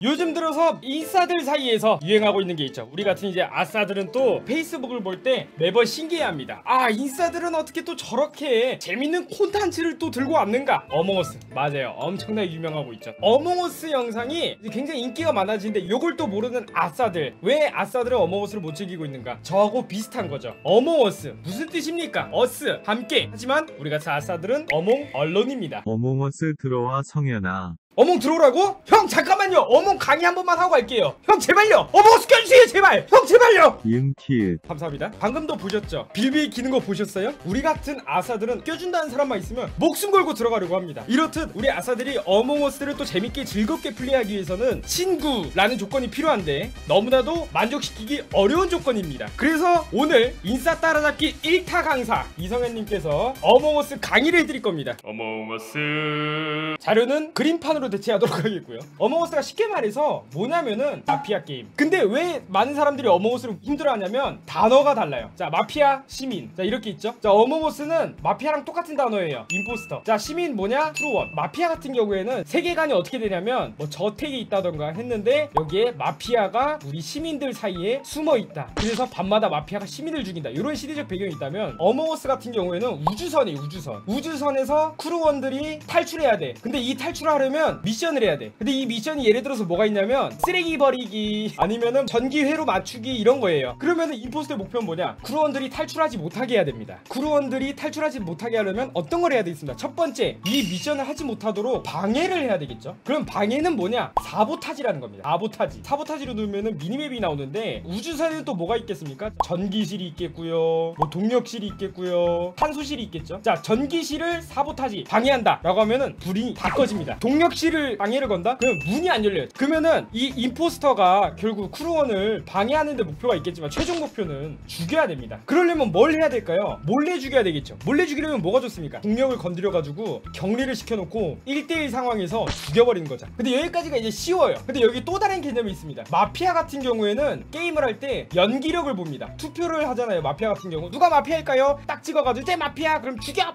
요즘 들어서 인싸들 사이에서 유행하고 있는 게 있죠. 우리 같은 이제 아싸들은 또 페이스북을 볼 때 매번 신기해합니다. 아, 인싸들은 어떻게 또 저렇게 재밌는 콘텐츠를 또 들고 왔는가. 어몽어스, 맞아요, 엄청나게 유명하고 있죠. 어몽어스 영상이 굉장히 인기가 많아지는데 요걸 또 모르는 아싸들, 왜 아싸들은 어몽어스를 못 즐기고 있는가. 저하고 비슷한 거죠. 어몽어스 무슨 뜻입니까? 어스 함께, 하지만 우리 같은 아싸들은 어몽 언론입니다. 어몽어스 들어와 성현아. 어몽 들어오라고? 형 잠깐만요. 어몽 강의 한 번만 하고 갈게요. 형 제발요. 어몽어스 껴주세요 제발. 형 제발요. 이응키읔. 감사합니다. 방금도 보셨죠? 빌빌 기는 거 보셨어요? 우리 같은 아싸들은 껴준다는 사람만 있으면 목숨 걸고 들어가려고 합니다. 이렇듯 우리 아싸들이 어몽어스를 또 재밌게 즐겁게 플레이하기 위해서는 친구라는 조건이 필요한데 너무나도 만족시키기 어려운 조건입니다. 그래서 오늘 인싸 따라잡기 1타 강사 이성현님께서 어몽어스 강의를 해드릴 겁니다. 어몽어스 자료는 그림판으로 대체하도록 하겠고요. 어몽어스가 쉽게 말해서 뭐냐면은 마피아 게임. 근데 왜 많은 사람들이 어몽어스를 힘들어하냐면 단어가 달라요. 자, 마피아, 시민. 자, 이렇게 있죠. 자, 어몽어스는 마피아랑 똑같은 단어예요. 임포스터. 자, 시민 뭐냐? 트루원. 마피아 같은 경우에는 세계관이 어떻게 되냐면 뭐 저택이 있다던가 했는데 여기에 마피아가 우리 시민들 사이에 숨어 있다. 그래서 밤마다 마피아가 시민을 죽인다. 이런 시대적 배경이 있다면 어몽어스 같은 경우에는 우주선이에요. 우주선에서 크루원들이 탈출해야 돼. 근데 이 탈출을 하려면 미션을 해야 돼. 근데 이 미션이 예를 들어서 뭐가 있냐면 쓰레기 버리기 아니면은 전기회로 맞추기 이런 거예요. 그러면은 임포스터의 목표는 뭐냐? 크루원들이 탈출하지 못하게 해야 됩니다. 크루원들이 탈출하지 못하게 하려면 어떤 걸 해야 되겠습니다. 첫 번째, 이 미션을 하지 못하도록 방해를 해야 되겠죠. 그럼 방해는 뭐냐? 사보타지라는 겁니다. 사보타지로 누르면은 미니맵이 나오는데 우주선에는 또 뭐가 있겠습니까? 전기실이 있겠고요, 뭐 동력실이 있겠고요, 탄소실이 있겠죠. 자, 전기실을 사보타지 방해한다 라고 하면은 불이 다 꺼집니다. 동력실을 방해를 건다? 그러면 문이 안 열려요. 그러면은 이 임포스터가 결국 크루원을 방해하는데 목표가 있겠지만 최종 목표는 죽여야 됩니다. 그러려면 뭘 해야 될까요? 몰래 죽여야 되겠죠. 몰래 죽이려면 뭐가 좋습니까? 동력을 건드려가지고 격리를 시켜놓고 1대1 상황에서 죽여버리는 거죠. 근데 여기까지가 이제 쉬워요. 근데 여기 또 다른 개념이 있습니다. 마피아 같은 경우에는 게임을 할 때 연기력을 봅니다. 투표를 하잖아요. 마피아 같은 경우 누가 마피아일까요? 딱 찍어가지고 쟤 마피아 그럼 죽여!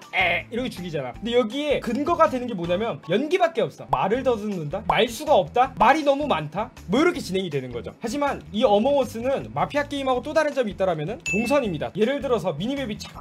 이렇게 죽이잖아. 근데 여기에 근거가 되는 게 뭐냐면 연기밖에 없어. 말을 더듬는다? 말수가 없다? 말이 너무 많다? 뭐 이렇게 진행이 되는 거죠. 하지만 이 어몽어스는 마피아 게임하고 또 다른 점이 있다라면은 동선입니다. 예를 들어서 미니맵이 쫙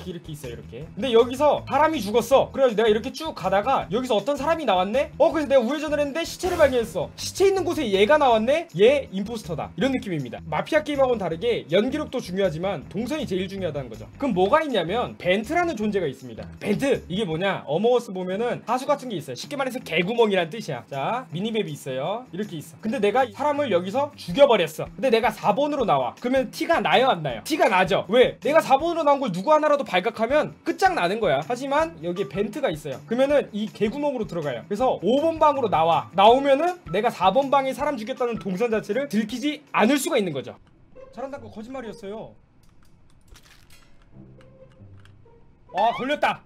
이렇게 있어요. 이렇게. 근데 여기서 사람이 죽었어. 그래가지고 내가 이렇게 쭉 가다가 여기서 어떤 사람이 나왔네? 그래서 내가 우회전을 했는데 시체를 발견했어. 시체 있는 곳에 얘가 나왔네? 얘 임포스터다. 이런 느낌입니다. 마피아 게임하고는 다르게 연기력도 중요하지만 동선이 제일 중요하다는 거죠. 그럼 뭐가 있냐면 벤트라는 존재가 있습니다. 벤트! 이게 뭐냐? 어몽어스 보면은 하수 같은 게 있어요. 쉽게 말해서 개구멍이란 뜻이야. 자, 미니맵이 있어요. 이렇게 있어. 근데 내가 사람을 여기서 죽여버렸어. 근데 내가 4번으로 나와. 그러면 티가 나요 안 나요? 티가 나죠. 왜? 내가 4번으로 나온 걸 누구 하나라도 발각하면 끝장나는 거야. 하지만 여기에 벤트가 있어요. 그러면은 이 개구멍으로 들어가요. 그래서 5번 방으로 나오면은 내가 4번 방에 사람 죽였다는 동선 자체를 들키지 않을 수가 있는 거죠. 잘한다는 거 거짓말이었어요. 걸렸다.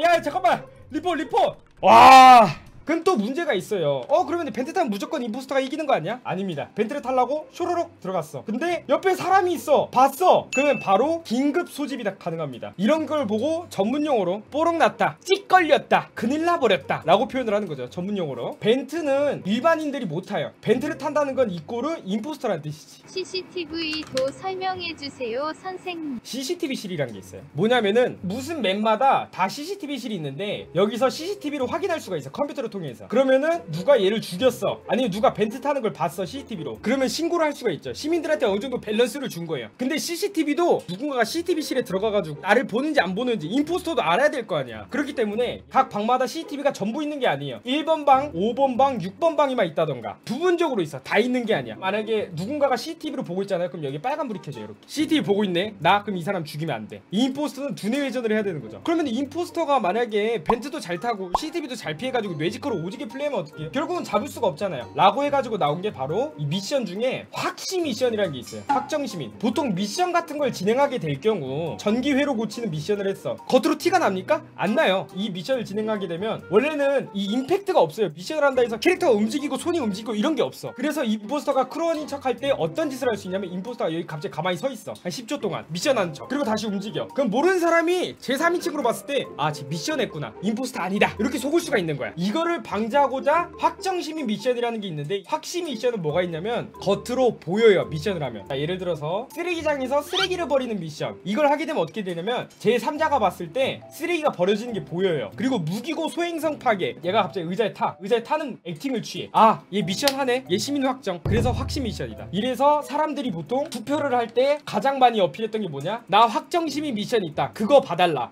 야 잠깐만. 리포. 와, 그럼 또 문제가 있어요. 그러면 벤트 타면 무조건 임포스터가 이기는 거 아니야? 아닙니다. 벤트를 타려고 쇼로록 들어갔어. 근데 옆에 사람이 있어. 봤어. 그러면 바로 긴급 소집이 다 가능합니다. 이런 걸 보고 전문용어로 뽀록 났다, 찍 걸렸다, 큰일 나버렸다 라고 표현을 하는 거죠. 전문용어로. 벤트는 일반인들이 못 타요. 벤트를 탄다는 건 이꼬르 임포스터라는 뜻이지. CCTV도 설명해주세요 선생님. CCTV실이라는 게 있어요. 뭐냐면은 무슨 맵마다 다 CCTV실이 있는데 여기서 CCTV로 확인할 수가 있어. 컴퓨터를 통해서. 그러면은 누가 얘를 죽였어, 아니면 누가 벤트 타는 걸 봤어 CCTV로. 그러면 신고를 할 수가 있죠. 시민들한테 어느 정도 밸런스를 준 거예요. 근데 CCTV도 누군가가 CCTV실에 들어가가지고 나를 보는지 안 보는지 임포스터도 알아야 될 거 아니야. 그렇기 때문에 각 방마다 CCTV가 전부 있는 게 아니에요. 1번 방, 5번 방, 6번 방이만 있다던가 부분적으로 있어. 다 있는 게 아니야. 만약에 누군가가 CCTV로 보고 있잖아요. 그럼 여기 빨간불이 켜져요. 이렇게 CCTV 보고 있네? 그럼 이 사람 죽이면 안 돼. 이 임포스터는 두뇌 회전을 해야 되는 거죠. 그러면 임포스터가 만약에 벤트도 잘 타고 CCTV도 잘 피해가지고 뇌지컬로 오지게 플레이하면 어떡해요? 결국은 잡을 수가 없잖아요. 라고 해가지고 나온 게 바로 이 미션 중에 확시 미션이라는 게 있어요. 확정시민. 보통 미션 같은 걸 진행하게 될 경우 전기회로 고치는 미션을 했어. 겉으로 티가 납니까? 안 나요. 이 미션을 진행하게 되면 원래는 이 임팩트가 없어요. 미션을 한다 해서 캐릭터가 움직이고 손이 움직이고 이런 게 없어. 그래서 임포스터가 크루원인 척 할 때 어떤 짓을 할 수 있냐면 임포스터가 여기 갑자기 가만히 서 있어. 한 10초 동안 미션 하는 척. 그리고 다시 움직여. 그럼 모르는 사람이 제3인칭으로 봤을 때 쟤 미션 했구나, 임포스터 아니다, 이렇게 속을 수가 있는 거야. 이거를 이거를 방지하고자 확정시민 미션이라는 게 있는데, 확시 미션은 뭐가 있냐면 겉으로 보여요. 미션을 하면. 자, 예를 들어서 쓰레기장에서 쓰레기를 버리는 미션, 이걸 하게 되면 어떻게 되냐면 제3자가 봤을 때 쓰레기가 버려지는 게 보여요. 그리고 무기고 소행성 파괴, 얘가 갑자기 의자에 타는 액팅을 취해. 아, 얘 미션 하네, 얘 시민 확정. 그래서 확시 미션이다. 이래서 사람들이 보통 투표를 할 때 가장 많이 어필했던 게 뭐냐, 나 확정 시민 미션 있다, 그거 봐달라.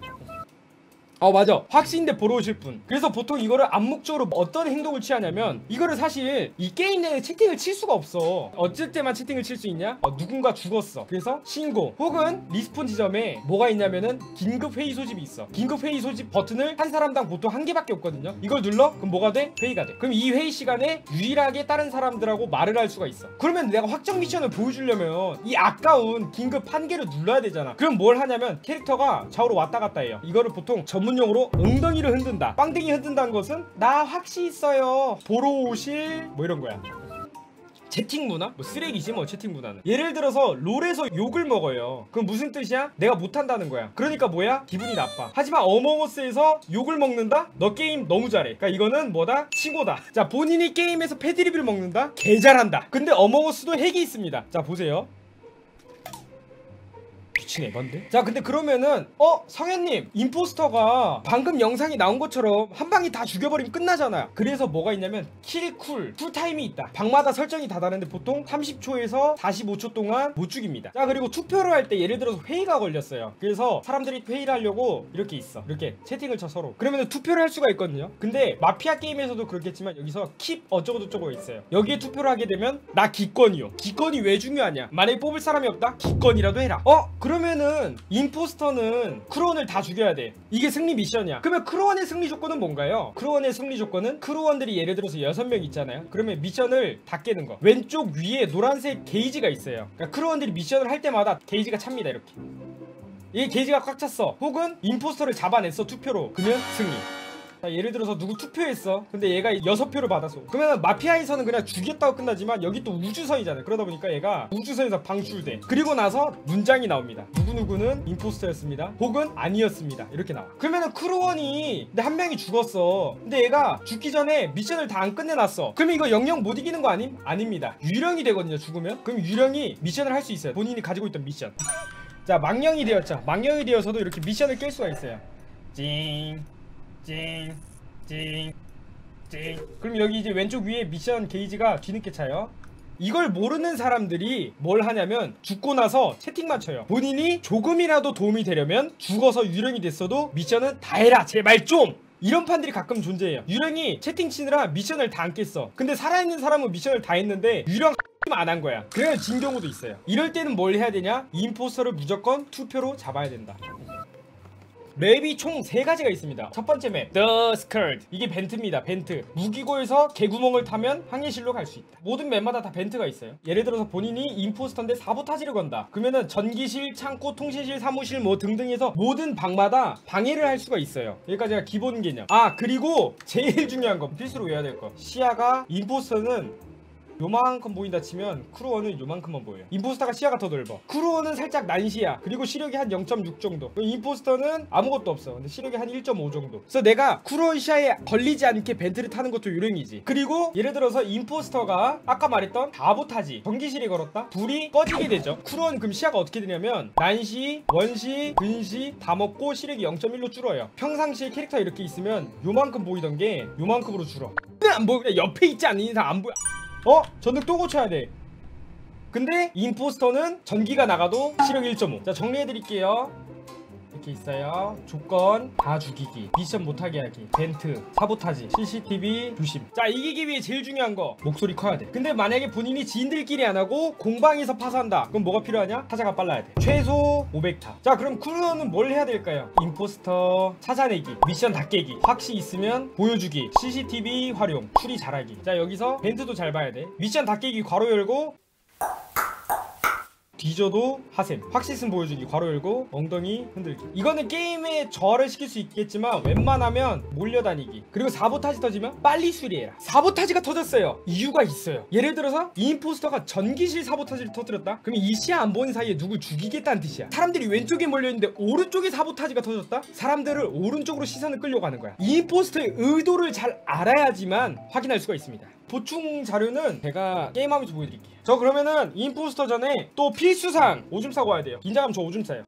맞아, 확신인데 보러 오실 분. 그래서 보통 이거를 암묵적으로 어떤 행동을 취하냐면, 이거를 사실 이 게임 내에 채팅을 칠 수가 없어. 어쩔 때만 채팅을 칠 수 있냐, 누군가 죽었어, 그래서 신고, 혹은 리스폰 지점에 뭐가 있냐면은 긴급회의 소집이 있어. 긴급회의 소집 버튼을 한 사람당 보통 한 개밖에 없거든요. 이걸 눌러? 그럼 뭐가 돼? 회의가 돼. 그럼 이 회의 시간에 유일하게 다른 사람들하고 말을 할 수가 있어. 그러면 내가 확정 미션을 보여주려면 이 아까운 긴급 한 개를 눌러야 되잖아. 그럼 뭘 하냐면 캐릭터가 좌우로 왔다 갔다 해요. 이거를 보통 전문용어로 엉덩이를 흔든다, 빵댕이 흔든다는 것은 나 확시 있어요, 보러 오실, 뭐 이런 거야. 채팅 문화? 뭐 쓰레기지 뭐 채팅 문화는. 예를 들어서 롤에서 욕을 먹어요. 그럼 무슨 뜻이야? 내가 못한다는 거야. 그러니까 뭐야? 기분이 나빠. 하지만 어몽어스에서 욕을 먹는다? 너 게임 너무 잘해. 그러니까 이거는 뭐다? 친고다. 자, 본인이 게임에서 패드립을 먹는다? 개 잘한다. 근데 어몽어스도 핵이 있습니다. 자, 보세요. 미친 에반데? 자, 근데 그러면은 성현님, 임포스터가 방금 영상이 나온 것처럼 한 방에 다 죽여버리면 끝나잖아요. 그래서 뭐가 있냐면 킬쿨 쿨타임이 있다. 방마다 설정이 다 다른데 보통 30초에서 45초 동안 못 죽입니다. 자, 그리고 투표를 할 때 예를 들어서 회의가 걸렸어요. 그래서 사람들이 회의를 하려고 이렇게 있어, 이렇게 채팅을 쳐 서로. 그러면 투표를 할 수가 있거든요. 근데 마피아 게임에서도 그렇겠지만 여기서 킵 어쩌고저쩌고 있어요. 여기에 투표를 하게 되면 나 기권이요. 기권이 왜 중요하냐, 만약에 뽑을 사람이 없다? 기권이라도 해라. 그러면은 임포스터는 크루원을 다 죽여야 돼. 이게 승리 미션이야. 그러면 크루원의 승리 조건은 뭔가요? 크루원의 승리 조건은 크루원들이 예를 들어서 6명 있잖아요. 그러면 미션을 다 깨는 거. 왼쪽 위에 노란색 게이지가 있어요. 그러니까 크루원들이 미션을 할 때마다 게이지가 찹니다. 이렇게 이 게이지가 꽉 찼어. 혹은 임포스터를 잡아냈어, 투표로. 그러면 승리. 자, 예를 들어서 누구 투표했어. 근데 얘가 6표를 받았어. 그러면 마피아에서는 그냥 죽였다고 끝나지만 여기 또 우주선이잖아요. 그러다 보니까 얘가 우주선에서 방출돼. 그리고 나서 문장이 나옵니다. 누구누구는 임포스터였습니다, 혹은 아니었습니다, 이렇게 나와. 그러면은 크루원이 근데 한 명이 죽었어. 근데 얘가 죽기 전에 미션을 다 안 끝내놨어. 그러면 이거 영영 못 이기는 거 아님? 아닙니다. 유령이 되거든요, 죽으면. 그럼 유령이 미션을 할 수 있어요, 본인이 가지고 있던 미션. 자, 망령이 되었죠. 망령이 되어서도 이렇게 미션을 깰 수가 있어요. 찡 찡. 그럼 여기 이제 왼쪽 위에 미션 게이지가 뒤늦게 차요. 이걸 모르는 사람들이 뭘 하냐면 죽고 나서 채팅만 쳐요. 본인이 조금이라도 도움이 되려면 죽어서 유령이 됐어도 미션은 다 해라, 제발 좀! 이런 판들이 가끔 존재해요. 유령이 채팅 치느라 미션을 다 안 깼어. 근데 살아있는 사람은 미션을 다 했는데 유령 안 한 거야. 그래야 진 경우도 있어요. 이럴 때는 뭘 해야 되냐? 임포스터를 무조건 투표로 잡아야 된다. 맵이 총 3가지가 있습니다. 첫 번째 맵 The Scourge, 이게 벤트입니다. 벤트. 무기고에서 개구멍을 타면 항해실로 갈 수 있다. 모든 맵마다 다 벤트가 있어요. 예를 들어서 본인이 임포스터인데 사보타지를 건다. 그러면은 전기실, 창고, 통신실, 사무실 뭐 등등해서 모든 방마다 방해를 할 수가 있어요. 여기까지가 기본 개념. 그리고 제일 중요한 거, 필수로 외워야 될 거, 시야가 임포스터는 요만큼 보인다 치면 크루원은 요만큼만 보여요. 임포스터가 시야가 더 넓어. 크루원은 살짝 난시야. 그리고 시력이 한 0.6 정도. 임포스터는 아무것도 없어. 근데 시력이 한 1.5 정도. 그래서 내가 크루원 시야에 걸리지 않게 벤트를 타는 것도 유령이지. 그리고 예를 들어서 임포스터가 아까 말했던 사보타지, 전기실이 걸었다? 불이 꺼지게 되죠. 크루원 그럼 시야가 어떻게 되냐면 난시, 원시, 근시 다 먹고 시력이 0.1로 줄어요. 평상시에 캐릭터 이렇게 있으면 요만큼 보이던 게 요만큼으로 줄어. 안 보여. 그냥 옆에 있지 않는 이상 안 보여. 전등 또 고쳐야 돼. 근데 임포스터는 전기가 나가도 시력 1.5. 자, 정리해드릴게요. 이렇게 있어요. 조건 다 죽이기, 미션 못하게 하기, 벤트, 사보타지, CCTV 조심. 자, 이기기 위해 제일 중요한 거, 목소리 커야 돼. 근데 만약에 본인이 지인들끼리 안 하고 공방에서 파산다, 그럼 뭐가 필요하냐? 타자가 빨라야 돼. 최소 500타. 자, 그럼 크루원은 뭘 해야 될까요? 임포스터 찾아내기, 미션 다 깨기, 확시 있으면 보여주기, CCTV 활용, 추리 잘하기. 자, 여기서 벤트도 잘 봐야 돼. 미션 다 깨기 괄호 열고 뒤져도 하셈. 확시슨 보여주기 괄호 열고 엉덩이 흔들기. 이거는 게임에 저하를 시킬 수 있겠지만 웬만하면 몰려다니기. 그리고 사보타지 터지면 빨리 수리해라. 사보타지가 터졌어요. 이유가 있어요. 예를 들어서 임포스터가 전기실 사보타지를 터뜨렸다. 그럼 이 시야 안 보는 사이에 누굴 죽이겠다는 뜻이야. 사람들이 왼쪽에 몰려있는데 오른쪽에 사보타지가 터졌다? 사람들을 오른쪽으로 시선을 끌려고 하는 거야. 이 임포스터의 의도를 잘 알아야지만 확인할 수가 있습니다. 보충 자료는 제가 게임하면서 보여드릴게요. 저 그러면은 임포스터 전에 또 필수사항 오줌 싸고 와야 돼요. 긴장하면 저 오줌 싸요.